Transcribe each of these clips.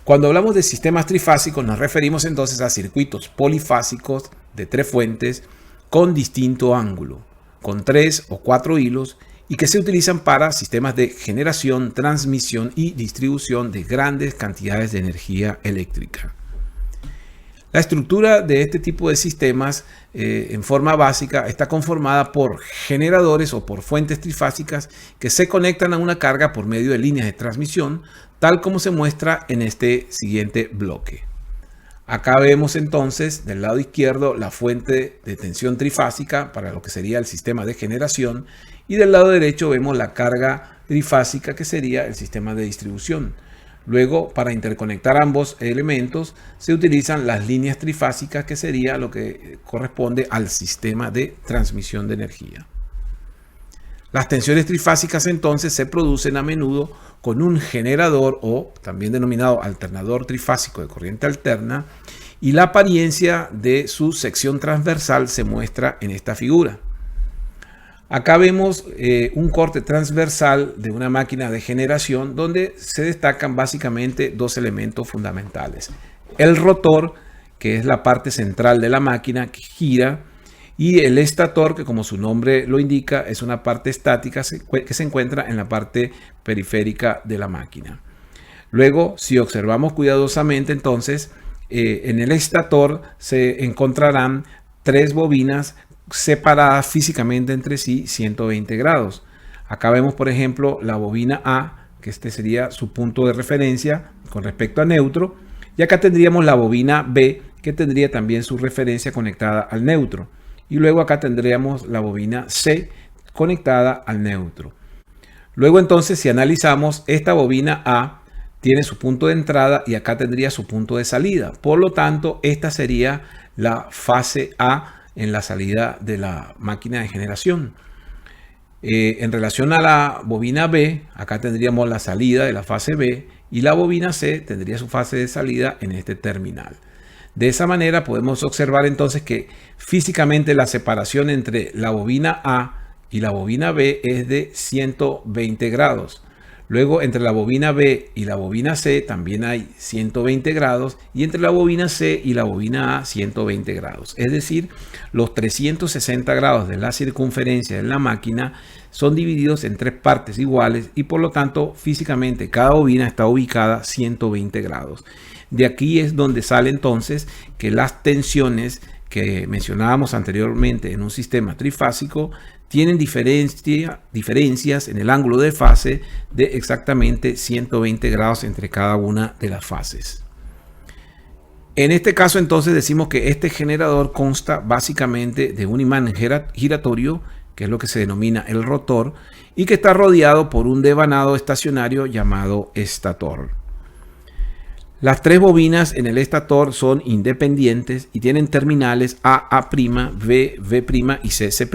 Cuando hablamos de sistemas trifásicos nos referimos entonces a circuitos polifásicos de 3 fuentes con distinto ángulo, con 3 o 4 hilos y que se utilizan para sistemas de generación, transmisión y distribución de grandes cantidades de energía eléctrica. La estructura de este tipo de sistemas en forma básica está conformada por generadores o por fuentes trifásicas que se conectan a una carga por medio de líneas de transmisión, tal como se muestra en este siguiente bloque. Acá vemos entonces del lado izquierdo la fuente de tensión trifásica para lo que sería el sistema de generación y del lado derecho vemos la carga trifásica que sería el sistema de distribución. Luego, para interconectar ambos elementos, se utilizan las líneas trifásicas, que sería lo que corresponde al sistema de transmisión de energía. Las tensiones trifásicas entonces se producen a menudo con un generador o también denominado alternador trifásico de corriente alterna y la apariencia de su sección transversal se muestra en esta figura. Acá vemos un corte transversal de una máquina de generación donde se destacan básicamente 2 elementos fundamentales. El rotor, que es la parte central de la máquina que gira, y el estator, que como su nombre lo indica, es una parte estática que se encuentra en la parte periférica de la máquina. Luego, si observamos cuidadosamente, entonces, en el estator se encontrarán 3 bobinas separadas físicamente entre sí 120 grados. Acá vemos, por ejemplo, la bobina A, que este sería su punto de referencia con respecto a neutro, y acá tendríamos la bobina B, que tendría también su referencia conectada al neutro. Y luego acá tendríamos la bobina C conectada al neutro. Luego entonces, si analizamos, esta bobina A tiene su punto de entrada y acá tendría su punto de salida. Por lo tanto, esta sería la fase A en la salida de la máquina de generación. En relación a la bobina B, acá tendríamos la salida de la fase B y la bobina C tendría su fase de salida en este terminal. De esa manera podemos observar entonces que físicamente la separación entre la bobina A y la bobina B es de 120 grados. Luego entre la bobina B y la bobina C también hay 120 grados y entre la bobina C y la bobina A 120 grados. Es decir, los 360 grados de la circunferencia de la máquina son divididos en 3 partes iguales y por lo tanto físicamente cada bobina está ubicada 120 grados. De aquí es donde sale entonces que las tensiones que mencionábamos anteriormente en un sistema trifásico tienen diferencias en el ángulo de fase de exactamente 120 grados entre cada una de las fases. En este caso entonces decimos que este generador consta básicamente de un imán giratorio, que es lo que se denomina el rotor, y que está rodeado por un devanado estacionario llamado estator. Las 3 bobinas en el estator son independientes y tienen terminales AA', B, V' y CC',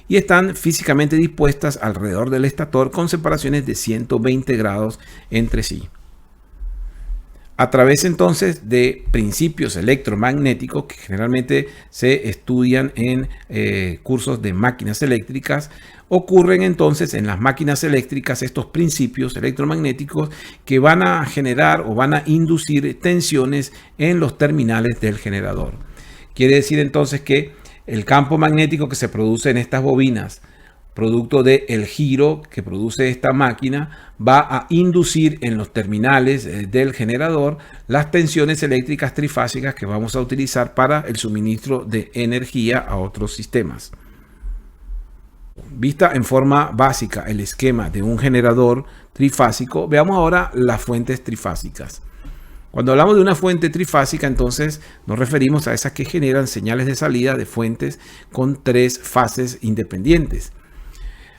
y están físicamente dispuestas alrededor del estator con separaciones de 120 grados entre sí. A través entonces de principios electromagnéticos que generalmente se estudian en cursos de máquinas eléctricas, ocurren entonces en las máquinas eléctricas estos principios electromagnéticos que van a generar o van a inducir tensiones en los terminales del generador. Quiere decir entonces que el campo magnético que se produce en estas bobinas, producto del giro que produce esta máquina, va a inducir en los terminales del generador las tensiones eléctricas trifásicas que vamos a utilizar para el suministro de energía a otros sistemas. Vista en forma básica el esquema de un generador trifásico, veamos ahora las fuentes trifásicas. Cuando hablamos de una fuente trifásica, entonces nos referimos a esas que generan señales de salida de fuentes con 3 fases independientes.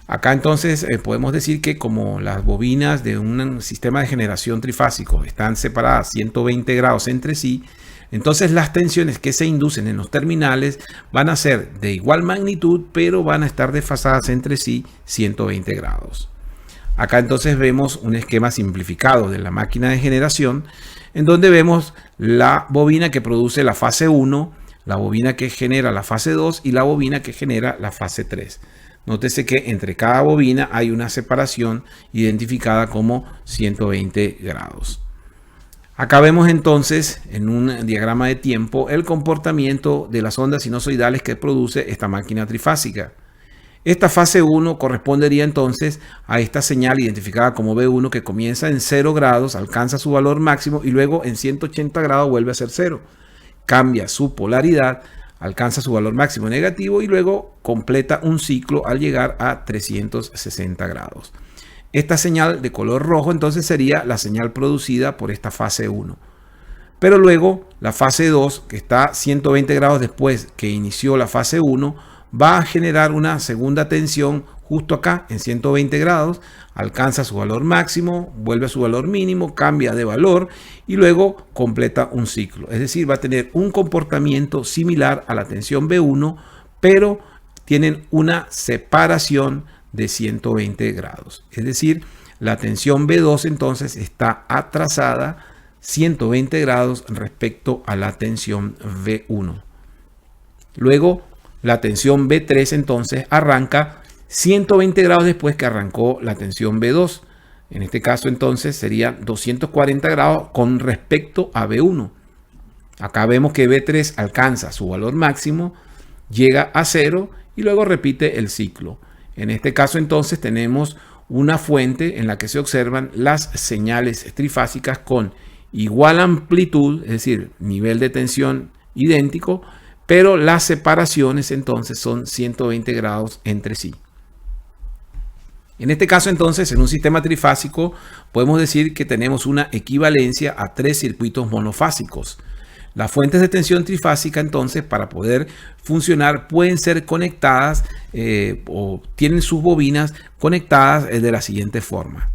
Acá entonces podemos decir que como las bobinas de un sistema de generación trifásico están separadas 120 grados entre sí, entonces las tensiones que se inducen en los terminales van a ser de igual magnitud, pero van a estar desfasadas entre sí 120 grados. Acá entonces vemos un esquema simplificado de la máquina de generación, en donde vemos la bobina que produce la fase 1, la bobina que genera la fase 2 y la bobina que genera la fase 3. Nótese que entre cada bobina hay una separación identificada como 120 grados. Acá vemos entonces en un diagrama de tiempo el comportamiento de las ondas sinusoidales que produce esta máquina trifásica. Esta fase 1 correspondería entonces a esta señal identificada como B1 que comienza en 0 grados, alcanza su valor máximo y luego en 180 grados vuelve a ser 0. Cambia su polaridad, alcanza su valor máximo negativo y luego completa un ciclo al llegar a 360 grados. Esta señal de color rojo entonces sería la señal producida por esta fase 1. Pero luego la fase 2, que está 120 grados después que inició la fase 1, va a generar una segunda tensión justo acá en 120 grados, alcanza su valor máximo, vuelve a su valor mínimo, cambia de valor y luego completa un ciclo. Es decir, va a tener un comportamiento similar a la tensión B1, pero tienen una separación de 120 grados. Es decir, la tensión B2 entonces está atrasada 120 grados respecto a la tensión B1. Luego, la tensión B3 entonces arranca 120 grados después que arrancó la tensión B2. En este caso entonces sería 240 grados con respecto a B1. Acá vemos que B3 alcanza su valor máximo, llega a 0 y luego repite el ciclo. En este caso entonces tenemos una fuente en la que se observan las señales trifásicas con igual amplitud, es decir, nivel de tensión idéntico, pero las separaciones entonces son 120 grados entre sí. En este caso entonces, en un sistema trifásico, podemos decir que tenemos una equivalencia a 3 circuitos monofásicos. Las fuentes de tensión trifásica entonces, para poder funcionar, pueden ser conectadas o tienen sus bobinas conectadas de la siguiente forma.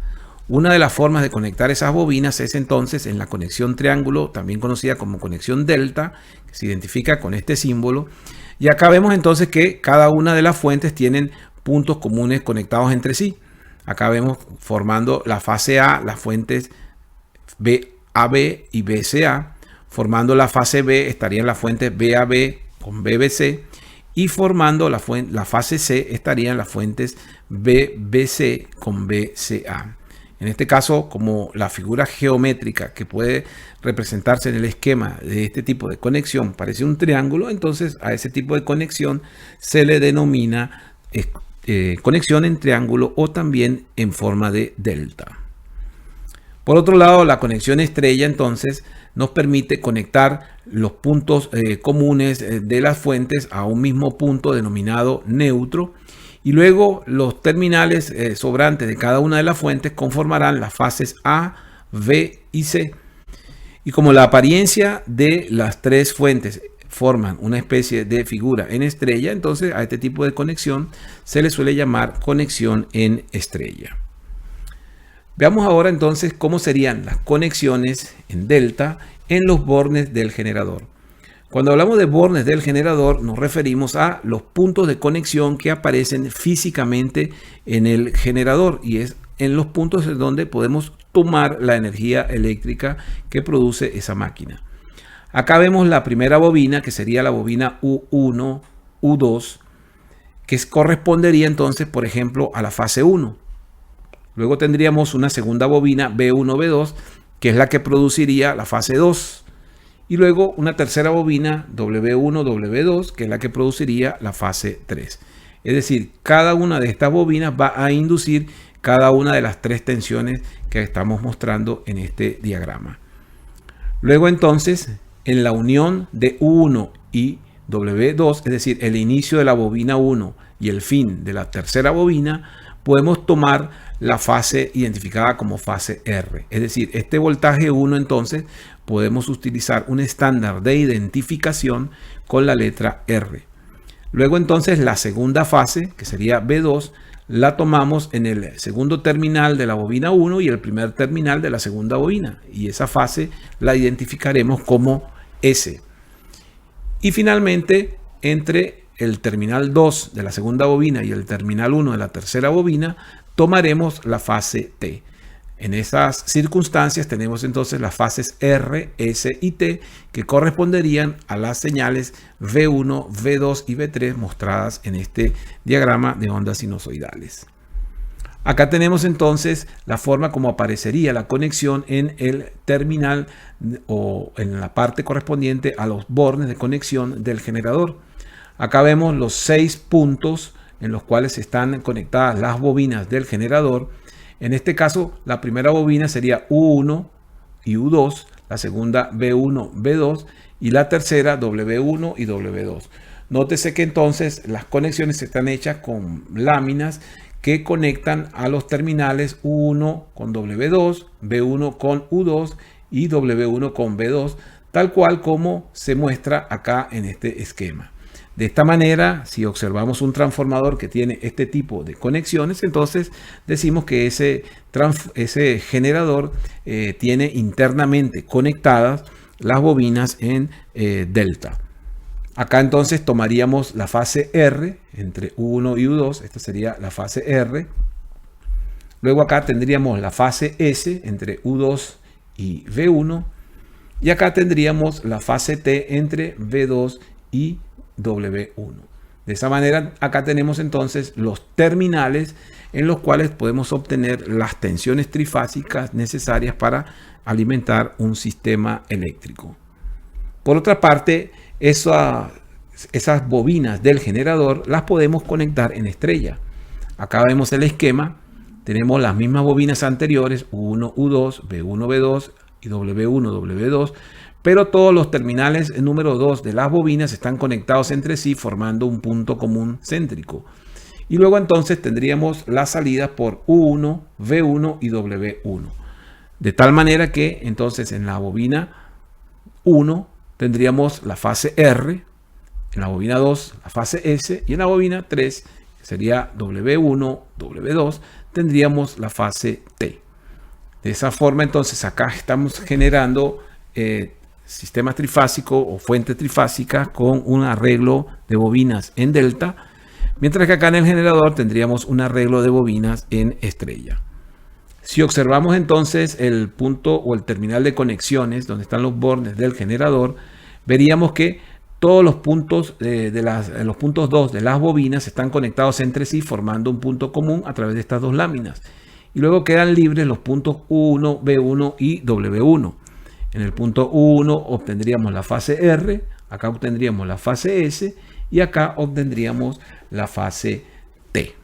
Una de las formas de conectar esas bobinas es entonces en la conexión triángulo, también conocida como conexión delta, que se identifica con este símbolo. Y acá vemos entonces que cada una de las fuentes tienen puntos comunes conectados entre sí. Acá vemos formando la fase A, las fuentes BAB y BCA. Formando la fase B estarían las fuentes BAB con BBC. Y formando la fase C estarían las fuentes BBC con BCA. En este caso, como la figura geométrica que puede representarse en el esquema de este tipo de conexión parece un triángulo, entonces a ese tipo de conexión se le denomina conexión en triángulo o también en forma de delta. Por otro lado, la conexión estrella entonces nos permite conectar los puntos comunes de las fuentes a un mismo punto denominado neutro. Y luego los terminales sobrantes de cada una de las fuentes conformarán las fases A, B y C. Y como la apariencia de las tres fuentes forman una especie de figura en estrella, entonces a este tipo de conexión se le suele llamar conexión en estrella. Veamos ahora entonces cómo serían las conexiones en delta en los bornes del generador. Cuando hablamos de bornes del generador nos referimos a los puntos de conexión que aparecen físicamente en el generador y es en los puntos en donde podemos tomar la energía eléctrica que produce esa máquina. Acá vemos la primera bobina que sería la bobina U1, U2, que correspondería entonces, por ejemplo, a la fase 1. Luego tendríamos una segunda bobina B1, B2, que es la que produciría la fase 2. Y luego una tercera bobina W1, W2, que es la que produciría la fase 3. Es decir, cada una de estas bobinas va a inducir cada una de las tres tensiones que estamos mostrando en este diagrama. Luego entonces, en la unión de U1 y W2, es decir, el inicio de la bobina 1 y el fin de la tercera bobina, podemos tomar la fase identificada como fase R. Es decir, este voltaje 1 entonces podemos utilizar un estándar de identificación con la letra R. Luego entonces la segunda fase, que sería B2, la tomamos en el segundo terminal de la bobina 1 y el primer terminal de la segunda bobina. Y esa fase la identificaremos como S. Y finalmente, entre el terminal 2 de la segunda bobina y el terminal 1 de la tercera bobina, tomaremos la fase T. En esas circunstancias tenemos entonces las fases R, S y T que corresponderían a las señales V1, V2 y V3 mostradas en este diagrama de ondas sinusoidales. Acá tenemos entonces la forma como aparecería la conexión en el terminal o en la parte correspondiente a los bornes de conexión del generador. Acá vemos los 6 puntos en los cuales están conectadas las bobinas del generador. En este caso, la primera bobina sería U1 y U2, la segunda B1, B2 y la tercera W1 y W2. Nótese que entonces las conexiones están hechas con láminas que conectan a los terminales U1 con W2, B1 con U2 y W1 con B2, tal cual como se muestra acá en este esquema. De esta manera, si observamos un transformador que tiene este tipo de conexiones, entonces decimos que ese generador tiene internamente conectadas las bobinas en delta. Acá entonces tomaríamos la fase R entre U1 y U2, esta sería la fase R. Luego acá tendríamos la fase S entre U2 y V1. Y acá tendríamos la fase T entre V2 y W1. De esa manera acá tenemos entonces los terminales en los cuales podemos obtener las tensiones trifásicas necesarias para alimentar un sistema eléctrico. Por otra parte, esas bobinas del generador las podemos conectar en estrella. Acá vemos el esquema. Tenemos las mismas bobinas anteriores, U1, U2, B1, B2 y W1, W2. Pero todos los terminales número 2 de las bobinas están conectados entre sí formando un punto común céntrico. Y luego entonces tendríamos las salidas por U1, V1 y W1. De tal manera que entonces en la bobina 1 tendríamos la fase R, en la bobina 2 la fase S y en la bobina 3, que sería W1, W2, tendríamos la fase T. De esa forma entonces acá estamos generando sistema trifásico o fuente trifásica con un arreglo de bobinas en delta, mientras que acá en el generador tendríamos un arreglo de bobinas en estrella. Si observamos entonces el punto o el terminal de conexiones donde están los bornes del generador, veríamos que todos los puntos los puntos 2 de las bobinas están conectados entre sí formando un punto común a través de estas dos láminas. Y luego quedan libres los puntos U1, B1 y W1. En el punto U1 obtendríamos la fase R, acá obtendríamos la fase S y acá obtendríamos la fase T.